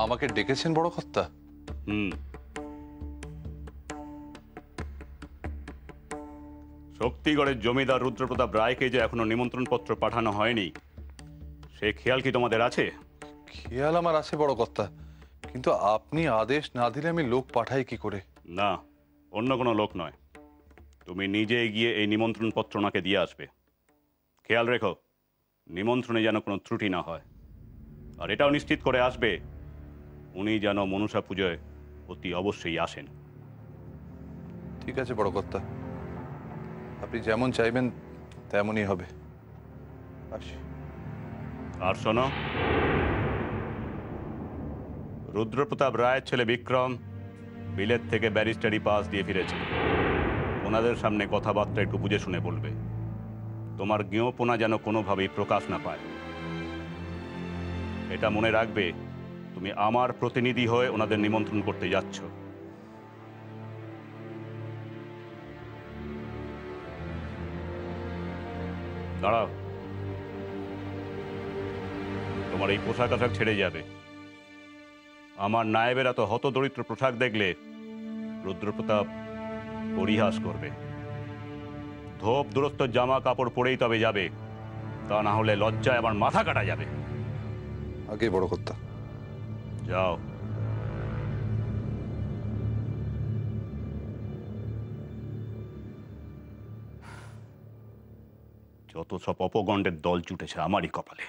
আমাকে ডেকেছেন বড় কর্তা? শক্তিগড়ের জমিদার রুদ্রপ্রতাপ রায়কে যে এখনো নিমন্ত্রণ পত্র পাঠানো হয়নি, সে খেয়াল কি তোমাদের আছে? খেয়াল আমার আছে বড় কর্তা, কিন্তু আপনি আদেশ না দিলে আমি লোক পাঠাই কি করে? না, অন্য কোনো লোক নয়, তুমি নিজে গিয়ে এই নিমন্ত্রণ পত্র ওনাকে দিয়ে আসবে। খেয়াল রেখো নিমন্ত্রণে যেন কোনো ত্রুটি না হয়, আর এটাও নিশ্চিত করে আসবে উনি যেন মনসা পুজোয় অতি অবশ্যই আসেন। ঠিক আছে বড় কর্তা, আপনি যেমন চাইবেন তেমনই হবে। আসি। আর শোনো, রুদ্রপ্রতাপ রায়ের ছেলে বিক্রম বিলেত থেকে ব্যারিস্টারি পাস দিয়ে ফিরেছে। ওনাদের সামনে কথাবার্তা একটু বুঝে শুনে বলবে। তোমার জ্ঞপনা যেন কোনোভাবেই প্রকাশ না পায়। এটা মনে রাখবে, তুমি আমার প্রতিনিধি হয়ে ওনাদের নিমন্ত্রণ করতে যাচ্ছ। দাঁড়াও, তোমার এই পোশাক আশাক ছেড়ে যাবে। আমার নায়েবেরা তো হতদরিদ্র পোশাক দেখলে রুদ্রপ্রতাপ পরিহাস করবে। ধোপ দুরস্ত জামা কাপড় পরেই তবে যাবে, তা না হলে লজ্জায় আমার মাথা কাটা যাবে। আগে বড় কর্তা। যাও। যত সব অপগণ্ডের দল জুটেছে আমারই কপালে।